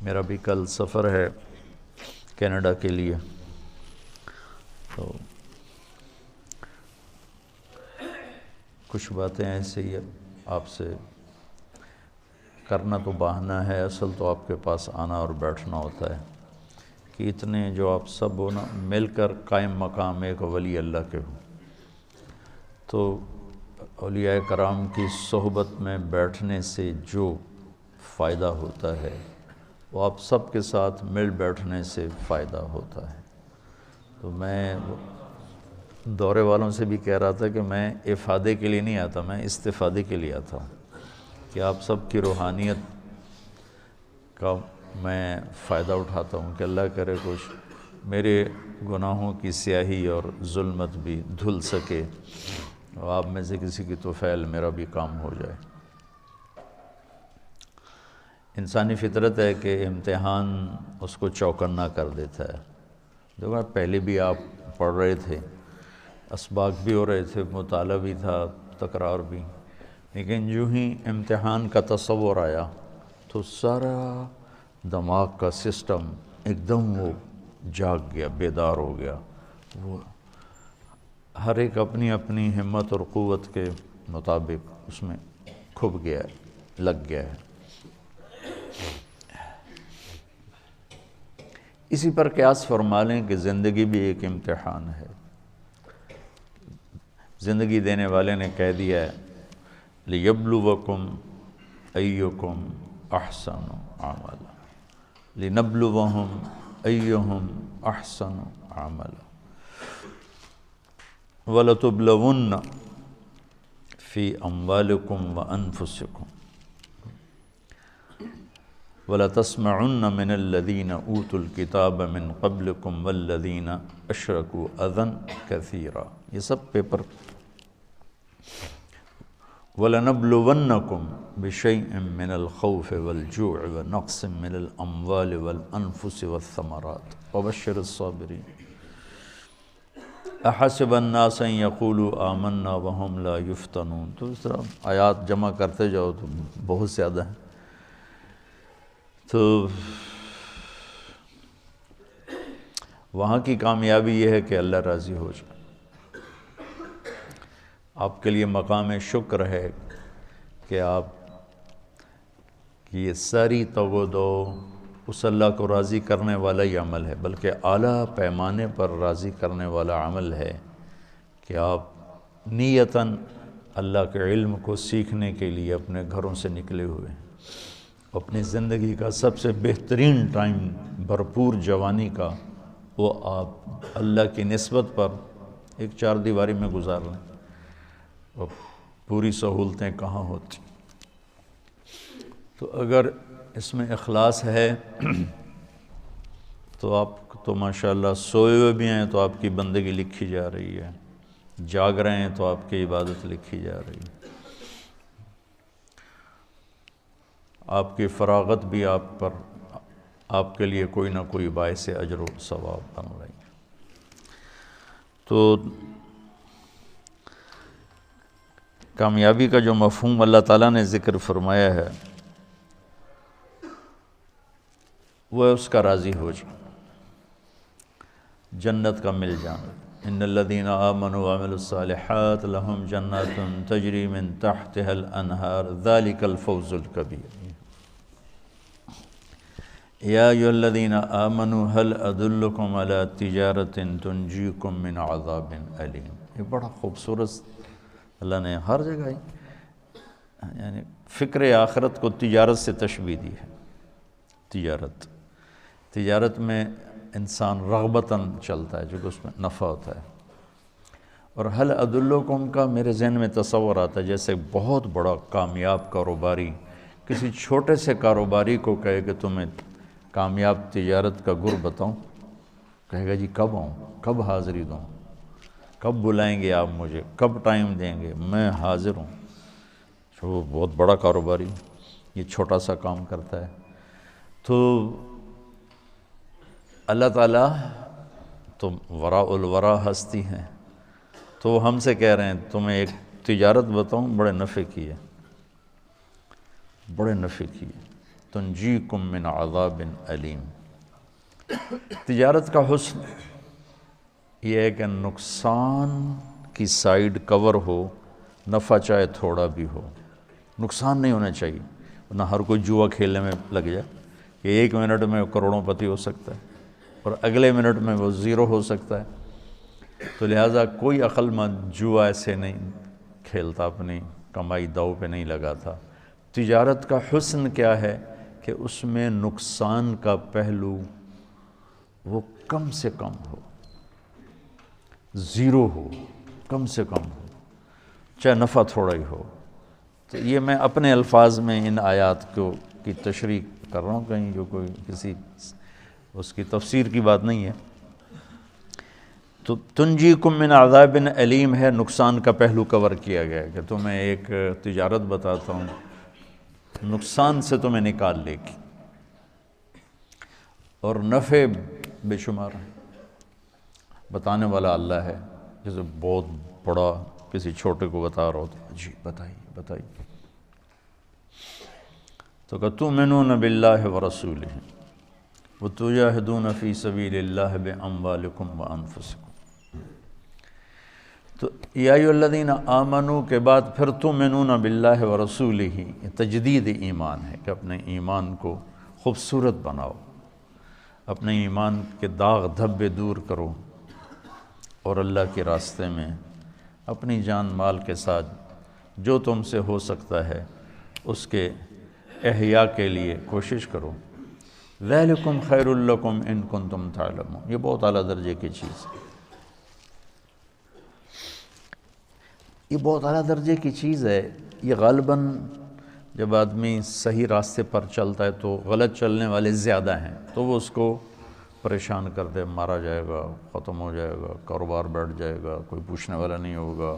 میرا بھی کل سفر ہے کینیڈا کے لیے، تو کچھ باتیں ایسے ہی آپ سے کرنا تو بہانہ ہے، اصل تو آپ کے پاس آنا اور بیٹھنا ہوتا ہے کہ اتنے جو آپ سب ہو نا مل کر قائم مقام ایک ولی اللہ کے ہو، تو اولیاء کرام کی صحبت میں بیٹھنے سے جو فائدہ ہوتا ہے وہ آپ سب کے ساتھ مل بیٹھنے سے فائدہ ہوتا ہے۔ تو میں دورے والوں سے بھی کہہ رہا تھا کہ میں افادے کے لیے نہیں آتا، میں استفادے کے لیے آتا ہوں کہ آپ سب کی روحانیت کا میں فائدہ اٹھاتا ہوں کہ اللہ کرے کچھ میرے گناہوں کی سیاہی اور ظلمت بھی دھل سکے اور آپ میں سے کسی کی طفیل میرا بھی کام ہو جائے۔ انسانی فطرت ہے کہ امتحان اس کو چوکنا کر دیتا ہے۔ دیکھو پہلے بھی آپ پڑھ رہے تھے، اسباق بھی ہو رہے تھے، مطالعہ بھی تھا، تکرار بھی، لیکن جو ہی امتحان کا تصور آیا تو سارا دماغ کا سسٹم ایک دم وہ جاگ گیا، بیدار ہو گیا، وہ ہر ایک اپنی اپنی ہمت اور قوت کے مطابق اس میں کھپ گیا ہے، لگ گیا ہے۔ اسی پر قیاس فرما لیں کہ زندگی بھی ایک امتحان ہے۔ زندگی دینے والے نے کہہ دیا ہے لِيَبْلُوَكُمْ أَيُّكُمْ أَحْسَنُ عَمَلًا، لِنَبْلُوَهُمْ أَيُّهُمْ أَحْسَنُ عَمَلًا وَلَتُبْلَوُنَّ فِي أَمْوَالِكُمْ وَأَنفُسِكُمْ وَلَتَسْمَعُنَّ مِنَ الَّذِينَ أُوتُوا الْكِتَابَ مِنْ قَبْلِكُمْ وَالَّذِينَ أَشْرَكُوا أَذًى كَثِيرًا، یہ سب پیپر۔ وَلَنَبْلُوَنَّكُمْ بِشَيْءٍ مِّنَ الْخَوْفِ وَالْجُوعِ وَنَقْصٍ مِّنَ الْأَمْوَالِ وَالْأَنفُسِ وَالثَّمَرَاتِ وَبَشِّرِ الصَّابِرِينَ أَحَسِبَ النَّاسَ أَن يَقُولُوا آمَنَّا وَهُمْ لَا يُفْتَنُونَ۔ تو اس طرح آیات جمع کرتے جاؤ تو بہت زیادہ ہیں۔ تو وہاں کی کامیابی یہ ہے کہ اللہ راضی ہو جائے۔ آپ کے لیے مقام شکر ہے کہ آپ کی یہ ساری توغ و دو اس اللہ کو راضی کرنے والا ہی عمل ہے، بلکہ اعلیٰ پیمانے پر راضی کرنے والا عمل ہے کہ آپ نیتاً اللہ کے علم کو سیکھنے کے لیے اپنے گھروں سے نکلے ہوئے ہیں، اپنی زندگی کا سب سے بہترین ٹائم بھرپور جوانی کا وہ آپ اللہ کی نسبت پر ایک چار دیواری میں گزار لیں، اور پوری سہولتیں کہاں ہوتی۔ تو اگر اس میں اخلاص ہے تو آپ تو ماشاءاللہ سوئے ہوئے بھی ہیں تو آپ کی بندگی لکھی جا رہی ہے، جاگ رہے ہیں تو آپ کی عبادت لکھی جا رہی ہے، آپ کی فراغت بھی آپ کے لیے کوئی نہ کوئی باعث اجر و ثواب بن رہی ہے۔ تو کامیابی کا جو مفہوم اللہ تعالیٰ نے ذکر فرمایا ہے وہ ہے اس کا راضی ہو جانا، جنت کا مل جانا۔ ان الذین آمنوا وعملوا الصالحات لهم جنات تجری من تحتها الانہار ذلک الفوز الکبیر۔ یا ایھا الذین آمنوا هل ادلکم علی تجارۃ تنجیکم من عذاب الیم۔ یہ بڑا خوبصورت اللہ نے ہر جگہ یعنی فکر آخرت کو تجارت سے تشبیہ دی ہے۔ تجارت میں انسان رغبتاً چلتا ہے جو کہ اس میں نفع ہوتا ہے، اور حل ادلکم کا میرے ذہن میں تصور آتا ہے جیسے بہت بڑا کامیاب کاروباری کسی چھوٹے سے کاروباری کو کہے کہ تمہیں کامیاب تجارت کا گر بتاؤں، کہے گا جی کب آؤں، کب حاضری دوں، کب بلائیں گے آپ مجھے، کب ٹائم دیں گے، میں حاضر ہوں۔ وہ بہت بڑا کاروباری یہ چھوٹا سا کام کرتا ہے۔ تو اللہ تعالیٰ تو وراء الورا ہستی ہیں، تو وہ ہم سے کہہ رہے ہیں تمہیں ایک تجارت بتاؤں بڑے نفع کی ہے، بڑے نفع کی ہے۔ تنجیکم من عذاب علیم۔ تجارت کا حسن یہ ہے کہ نقصان کی سائیڈ کور ہو، نفع چاہے تھوڑا بھی ہو، نقصان نہیں ہونا چاہیے، ورنہ ہر کوئی جوا کھیلنے میں لگ جائے کہ 1 منٹ میں کروڑوں پتی ہو سکتا ہے اور اگلے منٹ میں وہ زیرو ہو سکتا ہے۔ تو لہٰذا کوئی عقل مند جوا ایسے نہیں کھیلتا، اپنی کمائی داؤ پہ نہیں لگاتا۔ تجارت کا حسن کیا ہے کہ اس میں نقصان کا پہلو وہ کم سے کم ہو، زیرو ہو، کم سے کم ہو، چاہے نفع تھوڑا ہی ہو۔ تو یہ میں اپنے الفاظ میں ان آیات کی تشریح کر رہا ہوں، کہیں جو کوئی کسی اس کی تفسیر کی بات نہیں ہے۔ تو تنجیکم من عذاب علیم ہے، نقصان کا پہلو کور کیا گیا ہے کہ تمہیں ایک تجارت بتاتا ہوں، نقصان سے تمہیں نکال لے گی اور نفع بے شمار ہے۔ بتانے والا اللہ ہے، جیسے بہت بڑا کسی چھوٹے کو بتا رہا ہو تو جی بتائیے تو کہ تؤمنون باللہ ورسولہ وتجاہدون فی سبیل اللہ باموالکم وانفسکم۔ تو یا ایھا الذین آمنوا کے بعد پھر تؤمنون باللہ ورسولہ، یہ تجدید ایمان ہے کہ اپنے ایمان کو خوبصورت بناؤ، اپنے ایمان کے داغ دھبے دور کرو اور اللہ کے راستے میں اپنی جان مال کے ساتھ جو تم سے ہو سکتا ہے اس کے احیاء کے لیے کوشش کرو۔ ذالکم خیر لکم ان کنتم تعلمون، یہ بہت اعلیٰ درجے کی چیز ہے، یہ بہت اعلیٰ درجے کی چیز ہے۔ یہ غالباً جب آدمی صحیح راستے پر چلتا ہے تو غلط چلنے والے زیادہ ہیں، تو وہ اس کو پریشان کر دے، مارا جائے گا، ختم ہو جائے گا، کاروبار بیٹھ جائے گا، کوئی پوچھنے والا نہیں ہوگا،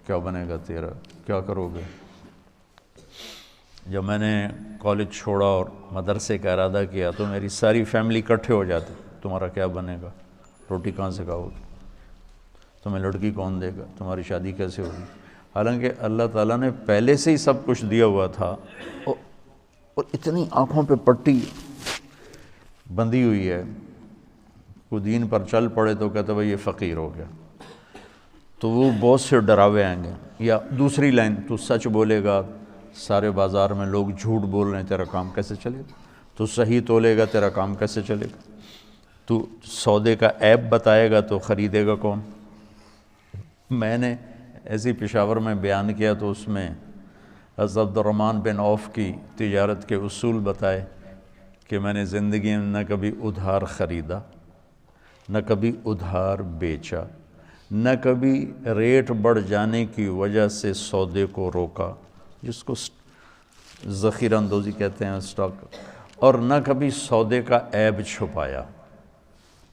کیا بنے گا تیرا، کیا کرو گے۔ جب میں نے کالج چھوڑا اور مدرسے کا ارادہ کیا تو میری ساری فیملی اکٹھے ہو جاتے، تمہارا کیا بنے گا، روٹی کہاں سے کھاؤ گے، تمہیں لڑکی کون دے گا، تمہاری شادی کیسے ہوگی۔ حالانکہ اللہ تعالیٰ نے پہلے سے ہی سب کچھ دیا ہوا تھا، اور اتنی آنکھوں پہ پٹی بندھی ہوئی ہے، کوئی دین پر چل پڑے تو کہتے بھائی یہ فقیر ہو گیا، تو وہ بہت سے ڈراوے آئیں گے۔ یا دوسری لائن، تو سچ بولے گا، سارے بازار میں لوگ جھوٹ بول رہے ہیں، تیرا کام کیسے چلے گا، تو صحیح تولے گا، تیرا کام کیسے چلے گا، تو سودے کا عیب بتائے گا تو خریدے گا کون۔ میں نے ایسی پشاور میں بیان کیا تو اس میں حضرت عبدالرحمن بن عوف کی تجارت کے اصول بتائے کہ میں نے زندگی میں نہ کبھی ادھار خریدا، نہ کبھی ادھار بیچا، نہ کبھی ریٹ بڑھ جانے کی وجہ سے سودے کو روکا، جس کو ذخیرہ اندوزی کہتے ہیں اسٹاک، اور نہ کبھی سودے کا عیب چھپایا۔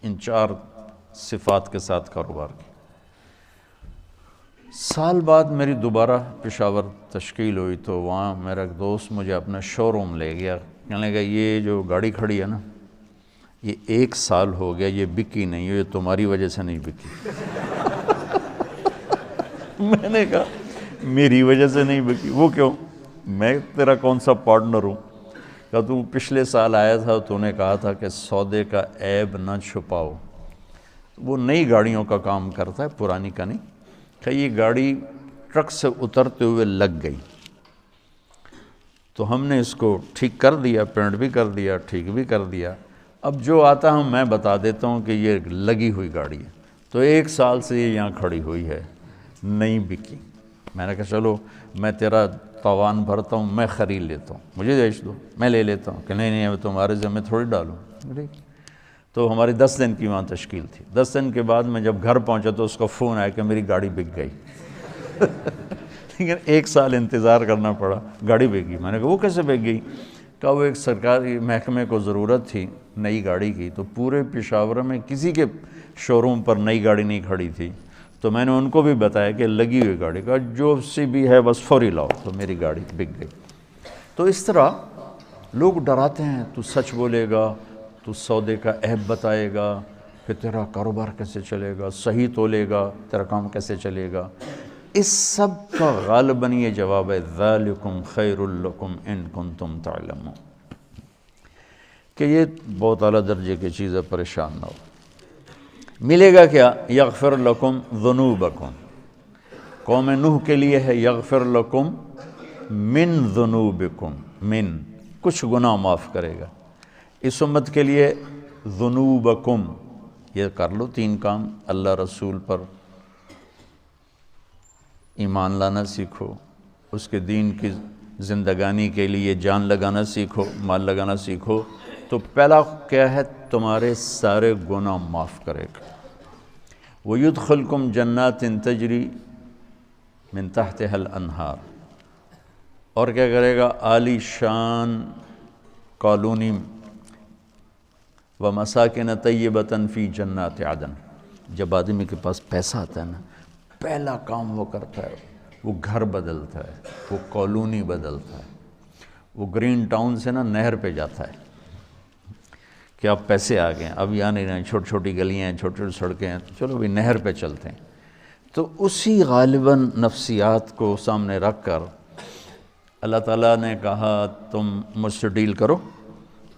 ان 4 صفات کے ساتھ کاروبار کی۔ سال بعد میری دوبارہ پشاور تشکیل ہوئی تو وہاں میرا ایک دوست مجھے اپنا شو روم لے گیا، کہنے لگا یہ جو گاڑی کھڑی ہے نا، یہ 1 سال ہو گیا، یہ بکی نہیں ہے، یہ تمہاری وجہ سے نہیں بکی۔ میں نے کہا میری وجہ سے نہیں بکی، وہ کیوں، میں تیرا کون سا پارٹنر ہوں؟ کہا تو پچھلے سال آیا تھا، تو نے کہا تھا کہ سودے کا عیب نہ چھپاؤ۔ وہ نئی گاڑیوں کا کام کرتا ہے، پرانی کا نہیں۔ کہ یہ گاڑی ٹرک سے اترتے ہوئے لگ گئی تو ہم نے اس کو ٹھیک کر دیا، پینٹ بھی کر دیا، ٹھیک بھی کر دیا۔ اب جو آتا ہوں میں بتا دیتا ہوں کہ یہ لگی ہوئی گاڑی ہے، تو 1 سال سے یہ یہاں کھڑی ہوئی ہے، نہیں بکی۔ میں نے کہا چلو میں تیرا تاوان بھرتا ہوں، میں خرید لیتا ہوں، مجھے بیچ دو، میں لے لیتا ہوں۔ کہ نہیں میں تمہارے ذمہ تھوڑی ڈالوں۔ تو ہماری 10 دن کی وہاں تشکیل تھی۔ 10 دن کے بعد میں جب گھر پہنچا تو اس کا فون آیا کہ میری گاڑی بک گئی۔ لیکن 1 سال انتظار کرنا پڑا، گاڑی بک گئی۔ میں نے کہا وہ کیسے بک گئی؟ کہا وہ ایک سرکاری محکمے کو ضرورت تھی نئی گاڑی کی، تو پورے پشاور میں کسی کے شو روم پر نئی گاڑی نہیں کھڑی تھی، تو میں نے ان کو بھی بتایا کہ لگی ہوئی گاڑی کا جو سی بھی ہے بس فوری لاؤ، تو میری گاڑی بک گئی۔ تو اس طرح لوگ ڈراتے ہیں، تو سچ بولے گا، تو سودے کا عیب بتائے گا، پھر تیرا کاروبار کیسے چلے گا، صحیح تولے گا، تیرا کام کیسے چلے گا۔ اس سب کا غالباً یہ جواب ہے ذالکم خیر لکم ان کنتم تعلمون۔ کہ یہ بہت اعلیٰ درجے کی چیز ہے، پریشان نہ ہو۔ ملے گا کیا؟ یغفر لکم ذنوبکم، قوم نوح کے لیے ہے یغفر لکم من ذنوبکم، من کچھ گناہ معاف کرے گا۔ اس امت کے لیے ذنوبکم، یہ کر لو 3 کام، اللہ رسول پر ایمان لانا سیکھو، اس کے دین کی زندگانی کے لیے جان لگانا سیکھو، مال لگانا سیکھو، تو پہلا کیا ہے؟ تمہارے سارے گناہ معاف کرے گا۔ وَيُدْخِلْكُمْ جَنَّاتٍ تَجْرِي مِن تَحْتِهَا الْأَنْهَارُ، اور کیا کرے گا؟ عالی شان کالونی وَمَسَاكِنَ طَيِّبَةً فِي جَنَّاتِ عَدْنٍ۔ جب آدمی کے پاس پیسہ آتا ہے نا، پہلا کام وہ کرتا ہے، وہ گھر بدلتا ہے، وہ کالونی بدلتا ہے، وہ گرین ٹاؤن سے نا نہر پہ جاتا ہے کہ اب پیسے آ گئے ہیں، اب یہاں نہیں رہے، چھوٹی چھوٹی گلیاں ہیں، چھوٹی چھوٹی سڑکیں ہیں، چلو بھی نہر پہ چلتے ہیں۔ تو اسی غالباً نفسیات کو سامنے رکھ کر اللہ تعالیٰ نے کہا تم مجھ سے ڈیل کرو،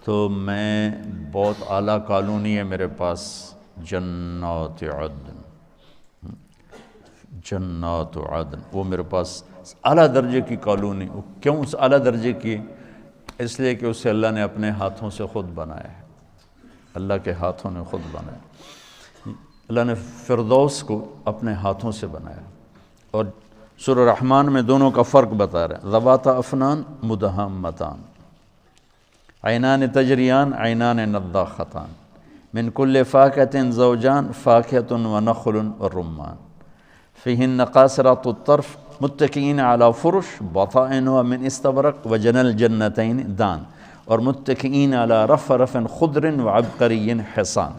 تو میں بہت اعلیٰ کالونی ہے میرے پاس، جنات عدن، جنات عدن، وہ میرے پاس اعلیٰ درجے کی کالونی۔ کیوں اس اعلیٰ درجے کی؟ اس لیے کہ اسے اللہ نے اپنے ہاتھوں سے خود بنایا ہے، اللہ کے ہاتھوں نے خود بنایا۔ اللہ نے فردوس کو اپنے ہاتھوں سے بنایا، اور سورہ رحمان میں دونوں کا فرق بتا رہے ہیں، ذواتا افنان مدہامتان، عینان تجریان عینان نضاختان، من کل فاکہۃ زوجان فاکہۃ ونخل ورمان، فیہن قاصرات الطرف متکئین علی فرش بطائنها من استبرق وجنى الجنتین دان، اور متکئین علی رفرف خضر وعبقری حصان،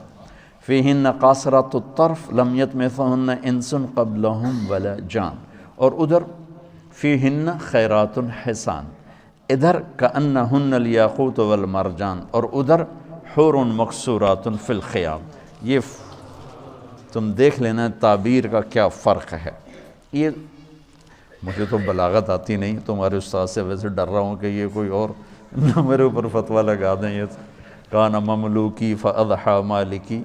فیہن قاصرات الطرف لم یطمثہن انس قبلہم ولا جان، اور ادھر فیہن خیرات حسان، ادھر کأنہن الیاقوت والمرجان، اور ادھر حور مقصورات فی الخیام۔ یہ تم دیکھ لینا تعبیر کا کیا فرق ہے۔ یہ مجھے تو بلاغت آتی نہیں، تمہارے استاد سے ویسے ڈر رہا ہوں کہ یہ کوئی اور نہ میرے اوپر فتویٰ لگا دیں۔ یہ کان مملوکی فاضحى مالکی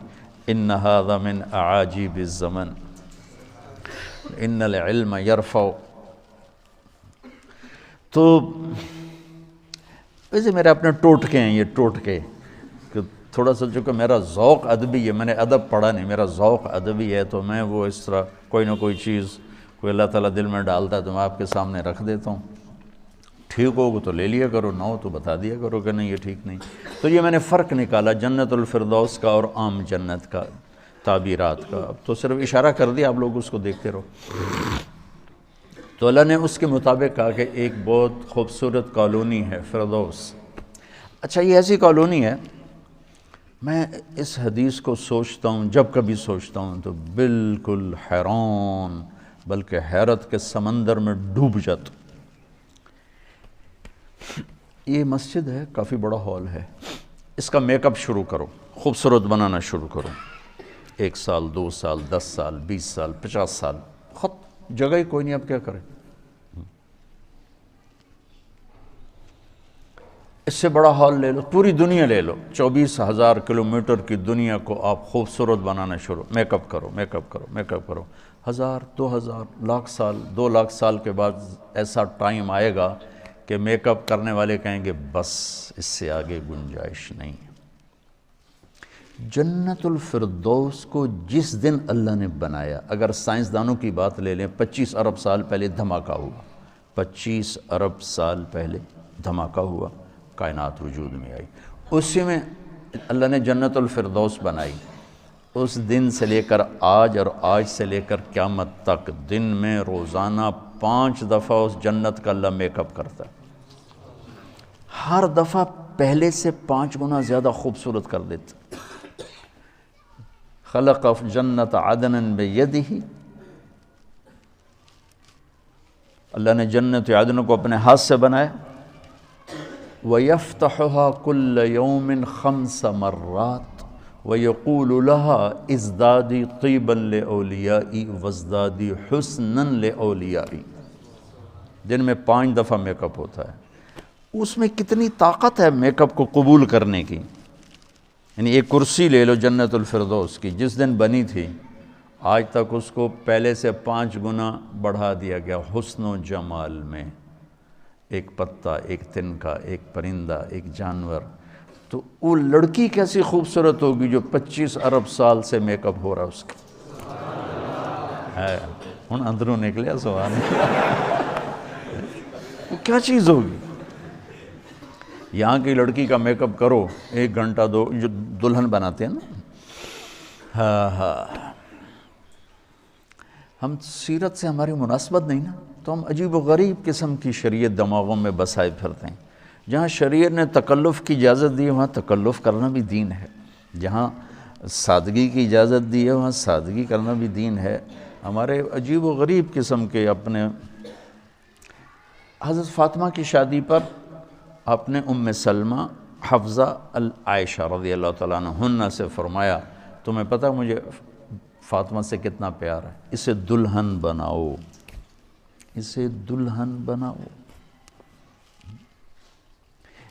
ان هذا من اعاجیب الزمن ان العلم یرفع۔ تو ویسے میرے اپنے ٹوٹکے ہیں، یہ ٹوٹکے کہ تھوڑا سا چونکہ میرا ذوق ادبی ہے، میں نے ادب پڑھا نہیں، میرا ذوق ادبی ہے، تو میں وہ اس طرح کوئی نہ کوئی چیز کوئی اللہ تعالیٰ دل میں ڈالتا ہے تو میں آپ کے سامنے رکھ دیتا ہوں۔ ٹھیک ہوگا تو لے لیا کرو، نہ ہو تو بتا دیا کرو کہ نہیں یہ ٹھیک نہیں۔ تو یہ میں نے فرق نکالا جنت الفردوس کا اور عام جنت کا، تعبیرات کا۔ اب تو صرف اشارہ کر دیا، آپ لوگ اس کو دیکھتے رہو۔ تو اللہ نے اس کے مطابق کہا کہ ایک بہت خوبصورت کالونی ہے فردوس۔ اچھا یہ ایسی کالونی ہے، میں اس حدیث کو سوچتا ہوں، جب کبھی سوچتا ہوں تو بالکل حیران، بلکہ حیرت کے سمندر میں ڈوب جاتا۔ یہ مسجد ہے، کافی بڑا ہال ہے، اس کا میک اپ شروع کرو، خوبصورت بنانا شروع کرو، 1 سال 2 سال 10 سال 20 سال 50 سال، جگہ ہی کوئی نہیں، اب کیا کریں۔ اس سے بڑا ہال لے لو، پوری دنیا لے لو، 24,000 کلومیٹر کی دنیا کو آپ خوبصورت بنانا شروع، میک اپ کرو، میک اپ کرو، میک اپ کرو، 1000 2000 لاکھ سال 2 لاکھ سال کے بعد ایسا ٹائم آئے گا کہ میک اپ کرنے والے کہیں گے بس اس سے آگے گنجائش نہیں۔ جنت الفردوس کو جس دن اللہ نے بنایا، اگر سائنسدانوں کی بات لے لیں، 25 ارب سال پہلے دھماکہ ہوا، 25 ارب سال پہلے دھماکہ ہوا، کائنات وجود میں آئی، اسی میں اللہ نے جنت الفردوس بنائی۔ اس دن سے لے کر آج، اور آج سے لے کر قیامت تک، دن میں روزانہ 5 دفعہ اس جنت کا اللہ میک اپ کرتا ہے، ہر دفعہ پہلے سے 5 گنا زیادہ خوبصورت کر دیتا۔ خلق جنت عدن بیدہ، اللہ نے جنت عدن کو اپنے ہاتھ سے بنایا۔ وَيَفْتَحُهَا كُلَّ يَوْمٍ 5 مرات وَيَقُولُ لَهَا ازْدَادِي طِيبًا لِأَوْلِيَائِي وَازْدَادِي حُسْنًا لِأَوْلِيَائِي۔ دن میں 5 دفعہ میک اپ ہوتا ہے۔ اس میں کتنی طاقت ہے میک اپ کو قبول کرنے کی، یعنی ایک کرسی لے لو جنت الفردوس کی، جس دن بنی تھی آج تک اس کو پہلے سے 5 گنا بڑھا دیا گیا حسن و جمال میں، ایک پتا، ایک تنکا، ایک پرندہ، ایک جانور. تو وہ لڑکی کیسی خوبصورت ہوگی جو 25 ارب سال سے میک اپ ہو رہا اس کا ہے. ہن اندروں نکلیا سوال وہ کیا چیز ہوگی؟ یہاں کی لڑکی کا میک اپ کرو 1 گھنٹہ 2 جو دلہن بناتے ہیں نا. ہاں ہم سیرت سے ہماری مناسبت نہیں نا، تو ہم عجیب و غریب قسم کی شریعت دماغوں میں بسائے پھرتے ہیں. جہاں شریعت نے تکلف کی اجازت دی ہے وہاں تکلف کرنا بھی دین ہے، جہاں سادگی کی اجازت دی ہے وہاں سادگی کرنا بھی دین ہے. ہمارے عجیب و غریب قسم کے اپنے حضرت فاطمہ کی شادی پر اپنے ام سلمہ حفظہ عائشہ رضی اللہ تعالیٰ عنہن سے فرمایا تمہیں پتہ مجھے فاطمہ سے کتنا پیار ہے، اسے دلہن بناؤ، اسے دلہن بناؤ.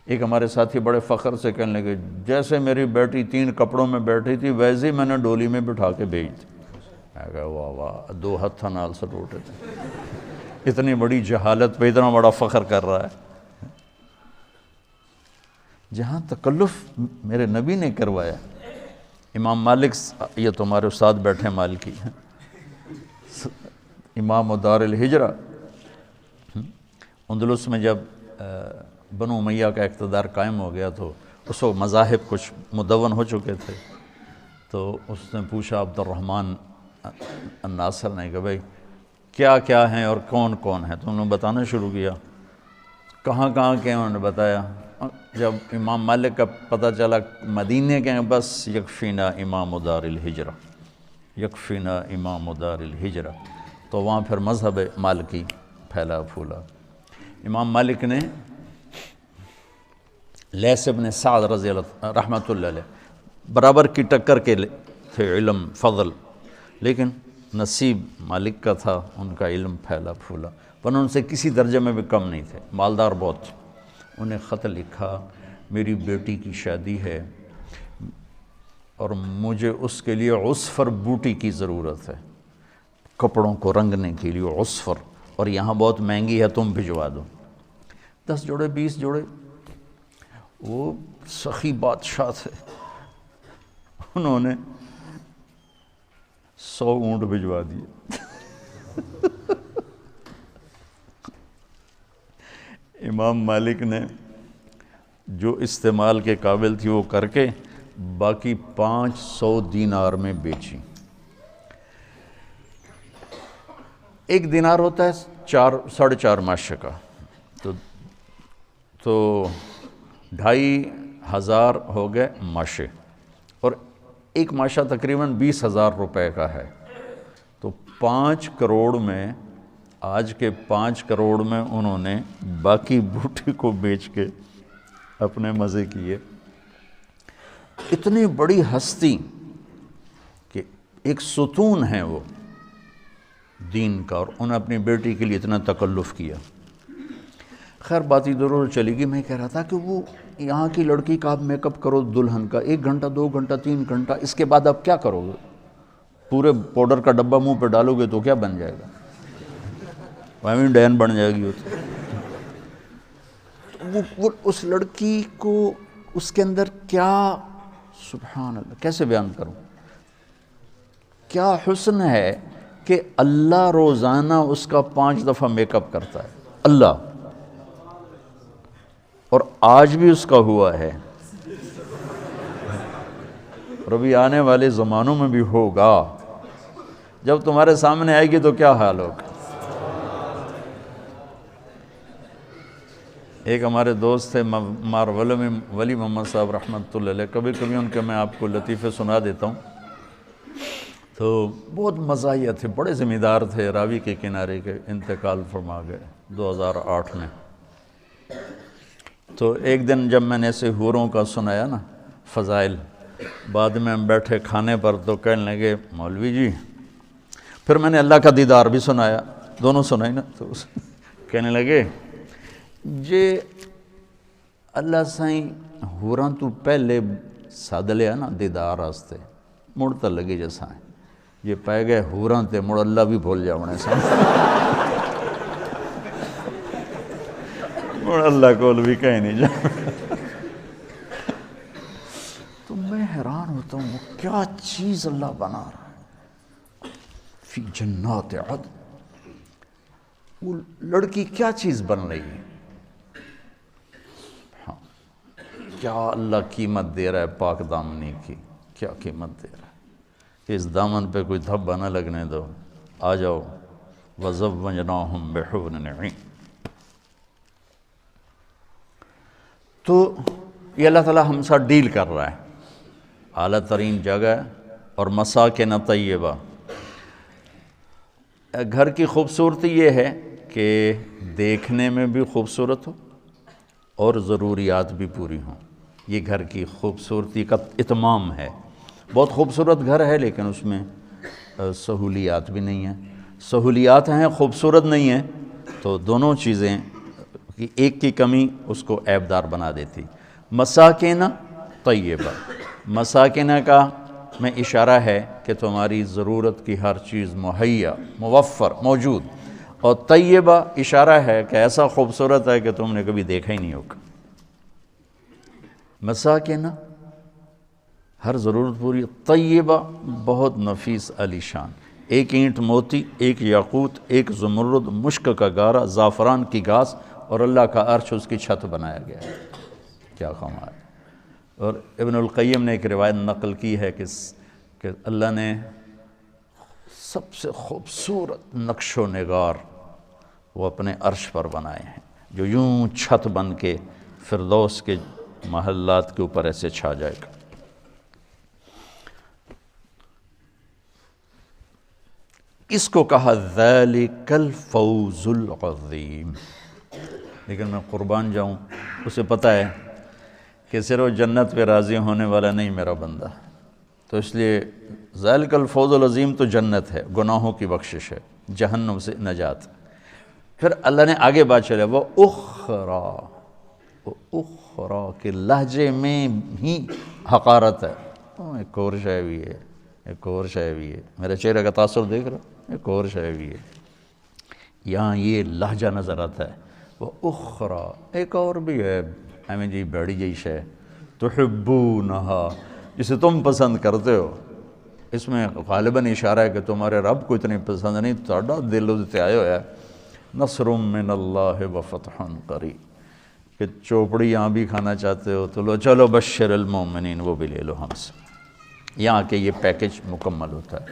ایک ہمارے ساتھی بڑے فخر سے کہنے لگے جیسے میری بیٹی 3 کپڑوں میں بیٹھی تھی ویسے ہی میں نے ڈولی میں بٹھا کے بھیج دی. میں کہا واہ واہ 2 ہتھ نال سے ٹوٹے تھے. اتنی بڑی جہالت پہ اتنا بڑا فخر کر رہا ہے. جہاں تکلف میرے نبی نے کروایا. امام مالک، یہ تو ہمارے استاد بیٹھے مالکی ہیں، امام دار الہجرہ. اندلس میں جب بنو امیہ کا اقتدار قائم ہو گیا تو اس وقت مذاہب کچھ مدون ہو چکے تھے. تو اس نے پوچھا عبد الرحمن الناصر نے کہ بھائی کیا کیا ہیں اور کون کون ہیں؟ تو انہوں نے بتانا شروع کیا. کہاں کہاں کے انہوں نے بتایا. جب امام مالک کا پتہ چلا مدینے کے ہیں بس یکفینا امام دار الہجرہ، یکفینا امام دار الہجرہ. تو وہاں پھر مذہب مالکی پھیلا پھولا. امام مالک نے لیث بن سعد رضی اللہ رحمۃ اللہ علیہ برابر کی ٹکر کے تھے علم فضل، لیکن نصیب مالک کا تھا، ان کا علم پھیلا پھولا، ورنہ ان سے کسی درجے میں بھی کم نہیں تھے، مالدار بہت. انہیں خط لکھا میری بیٹی کی شادی ہے اور مجھے اس کے لیے عصفر بوٹی کی ضرورت ہے، کپڑوں کو رنگنے کے لیے عصفر، اور یہاں بہت مہنگی ہے تم بھجوا دو. 10 جوڑے 20 جوڑے. وہ سخی بادشاہ تھے، انہوں نے 100 اونٹ بھجوا دیے. امام مالک نے جو استعمال کے قابل تھی وہ کر کے باقی 500 دینار میں بیچی. 1 دینار ہوتا ہے 4.5 ماشے کا، تو 2500 ہو گئے ماشے، اور ایک ماشا تقریباً 20,000 روپے کا ہے. تو 5 کروڑ میں، آج کے 5 کروڑ میں انہوں نے باقی بوٹی کو بیچ کے اپنے مزے کیے. اتنی بڑی ہستی کہ ایک ستون ہے وہ دین کا، اور انہوں نے اپنی بیٹی کے لیے اتنا تکلف کیا. خیر باتیں ضرور چلی گئی. میں کہہ رہا تھا کہ وہ یہاں کی لڑکی کا آپ میک اپ کرو دلہن کا 1 گھنٹہ 2 گھنٹہ 3 گھنٹہ، اس کے بعد آپ کیا کرو گے؟ پورے پاؤڈر کا ڈبہ منہ پہ ڈالو گے تو کیا بن جائے گا؟ وہی ڈین بن جائے گی. وہ اس لڑکی کو اس کے اندر کیا، سبحان اللہ کیسے بیان کروں، کیا حسن ہے کہ اللہ روزانہ اس کا 5 دفعہ میک اپ کرتا ہے اللہ، اور آج بھی اس کا ہوا ہے اور ابھی آنے والے زمانوں میں بھی ہوگا. جب تمہارے سامنے آئے گی تو کیا حال ہوگا. ایک ہمارے دوست تھے مار ولی محمد صاحب رحمۃ اللہ علیہ، کبھی کبھی ان کے میں آپ کو لطیفے سنا دیتا ہوں. تو بہت مزاحیہ تھے، بڑے ذمہ دار تھے، راوی کے کنارے کے، انتقال فرما گئے 2008 میں. تو ایک دن جب میں نے ایسے حوروں کا سنایا نا فضائل، بعد میں ہم بیٹھے کھانے پر تو کہنے لگے مولوی جی، پھر میں نے اللہ کا دیدار بھی سنایا، دونوں سنائی نا. تو کہنے لگے جے اللہ سائیں ہوراں تو پہلے سد لیا نا دیدار واسطے مڑ تو لگے جیسا ہے جی پی گئے ہوراں تے مڑ اللہ بھی بھول جاونے سن مڑ اللہ کول بھی کہیں نہیں جانا۔ تو میں حیران ہوتا ہوں وہ کیا چیز اللہ بنا رہا ہے فی جنات عدن، وہ لڑکی کیا چیز بن رہی ہے، ہاں کیا اللہ قیمت دے رہا ہے پاک دامنی کی، کیا قیمت دے رہا ہے، اس دامن پہ کوئی دھبا نہ لگنے دو، آ جاؤ وَزَوَّجْنَاهُمْ بِحُورٍ عِينٍ۔ تو یہ اللہ تعالیٰ ہم ساتھ ڈیل کر رہا ہے، اعلیٰ ترین جگہ اور مساکن طیبہ۔ گھر کی خوبصورتی یہ ہے کہ دیکھنے میں بھی خوبصورت ہو اور ضروریات بھی پوری ہوں، یہ گھر کی خوبصورتی کا اتمام ہے۔ بہت خوبصورت گھر ہے لیکن اس میں سہولیات بھی نہیں ہیں، سہولیات ہیں خوبصورت نہیں ہیں، تو دونوں چیزیں ایک کی کمی اس کو عیبدار بنا دیتی۔ مساکن طیبہ، مساکن کا میں اشارہ ہے کہ تمہاری ضرورت کی ہر چیز مہیا، موفر، موجود، اور طیبہ اشارہ ہے کہ ایسا خوبصورت ہے کہ تم نے کبھی دیکھا ہی نہیں ہوگا۔ مساکن ہر ضرورت پوری، طیبہ بہت نفیس علی شان، ایک اینٹ موتی، ایک یاقوت، ایک زمرد، مشک کا گارا، زعفران کی گھاس، اور اللہ کا عرش اس کی چھت بنایا گیا ہے، کیا کمال ہے۔ اور ابن القیم نے ایک روایت نقل کی ہے کہ اللہ نے سب سے خوبصورت نقش و نگار وہ اپنے عرش پر بنائے ہیں، جو یوں چھت بن کے فردوس کے محلات کے اوپر ایسے چھا جائے گا۔ اس کو کہا ذَلِكَ الْفَوْزُ الْعَظِيمُ، لیکن میں قربان جاؤں، اسے پتہ ہے کہ صرف جنت پہ راضی ہونے والا نہیں میرا بندہ، تو اس لیے ذَلِكَ الْفَوْزُ الْعَظِيمُ تو جنت ہے، گناہوں کی بخشش ہے، جہنم سے نجات۔ پھر اللہ نے آگے بات چلے وہ اخرا کے لہجے میں ہی حقارت ہے، ایک اور شے بھی ہے، ایک اور شے بھی ہے، میرے چہرے کا تاثر دیکھ رہا، ایک اور شے بھی ہے، یہاں یہ لہجہ نظر آتا ہے، وہ اخرا ایک اور بھی ہے، ہمیں جی بڑی جی شے تحبونہا، جسے تم پسند کرتے ہو، اس میں غالباً اشارہ ہے کہ تمہارے رب کو اتنی پسند نہیں، تھوڑا دل ادھتے آئے ہو ہے، نصر من اللہ وفتح قریب، کہ چوپڑی یہاں بھی کھانا چاہتے ہو تو لو، چلو بشر المومنین وہ بھی لے لو ہم سے، یہاں کے یہ پیکج مکمل ہوتا ہے۔